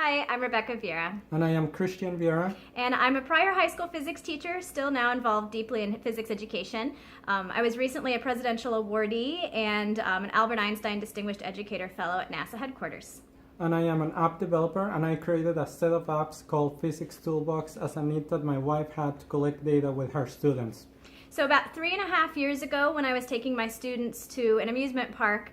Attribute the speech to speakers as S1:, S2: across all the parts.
S1: Hi, I'm Rebecca Vieira.
S2: And I am Christian Vieira.
S1: And I'm a prior high school physics teacher, still now involved deeply in physics education. I was recently a presidential awardee and an Albert Einstein Distinguished Educator Fellow at NASA headquarters.
S2: And I am an app developer, and I created a set of apps called Physics Toolbox as a need that my wife had to collect data with her students.
S1: So about 3.5 years ago, when I was taking my students to an amusement park,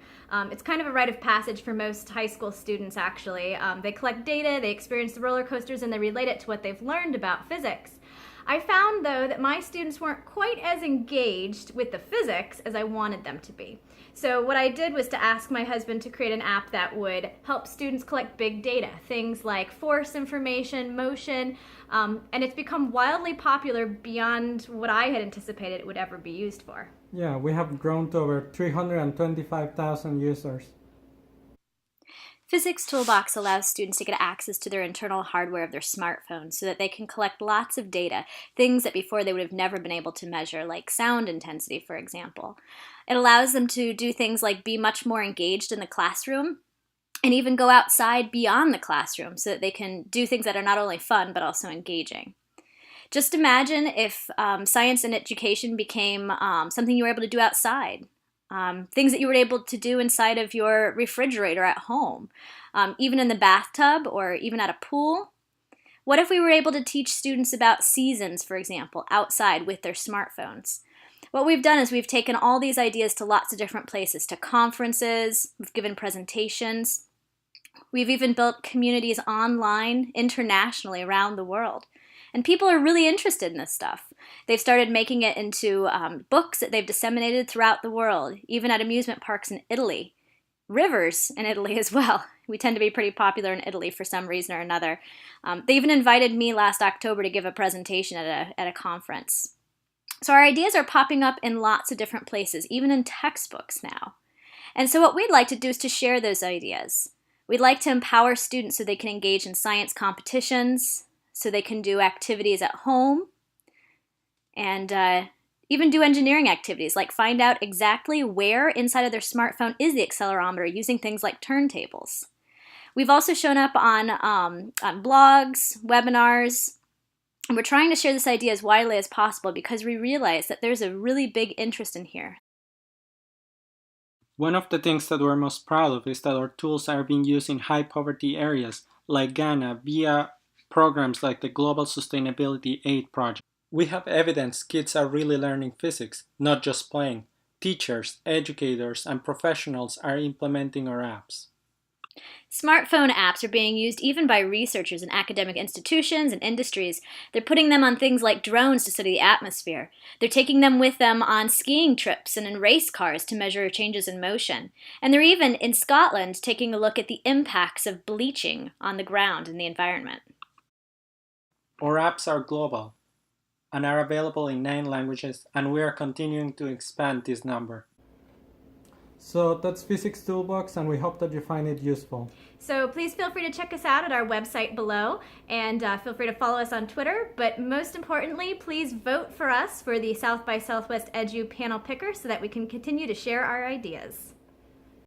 S1: it's kind of a rite of passage for most high school students, actually. They collect data, they experience the roller coasters, and they relate it to what they've learned about physics. I found, though, that my students weren't quite as engaged with the physics as I wanted them to be. So what I did was to ask my husband to create an app that would help students collect big data, things like force information, motion, and it's become wildly popular beyond what I had anticipated it would ever be used for.
S2: Yeah, we have grown to over 325,000 users.
S3: Physics Toolbox allows students to get access to their internal hardware of their smartphones so that they can collect lots of data, things that before they would have never been able to measure, like sound intensity, for example. It allows them to do things like be much more engaged in the classroom and even go outside beyond the classroom so that they can do things that are not only fun but also engaging. Just imagine if science and education became something you were able to do outside. Things that you were able to do inside of your refrigerator at home, even in the bathtub or even at a pool. What if we were able to teach students about seasons, for example, outside with their smartphones? What we've done is we've taken all these ideas to lots of different places, to conferences, we've given presentations, we've even built communities online, internationally, around the world. And people are really interested in this stuff. They've started making it into books that they've disseminated throughout the world, even at amusement parks in Italy. Rivers in Italy as well. We tend to be pretty popular in Italy for some reason or another. They even invited me last October to give a presentation at a conference. So our ideas are popping up in lots of different places, even in textbooks now. And so what we'd like to do is to share those ideas. We'd like to empower students so they can engage in science competitions, so they can do activities at home, and even do engineering activities, like find out exactly where inside of their smartphone is the accelerometer using things like turntables. We've also shown up on blogs, webinars, and we're trying to share this idea as widely as possible because we realize that there's a really big interest in here.
S2: One of the things that we're most proud of is that our tools are being used in high poverty areas like Ghana via programs like the Global Sustainability Aid Project. We have evidence kids are really learning physics, not just playing. Teachers, educators, and professionals are implementing our apps.
S3: Smartphone apps are being used even by researchers in academic institutions and industries. They're putting them on things like drones to study the atmosphere. They're taking them with them on skiing trips and in race cars to measure changes in motion. And they're even, in Scotland, taking a look at the impacts of bleaching on the ground and the environment.
S2: Our apps are global and are available in 9 languages, and we are continuing to expand this number. So that's Physics Toolbox, and we hope that you find it useful.
S1: So please feel free to check us out at our website below, and feel free to follow us on Twitter. But most importantly, please vote for us for the South by Southwest Edu panel picker so that we can continue to share our ideas.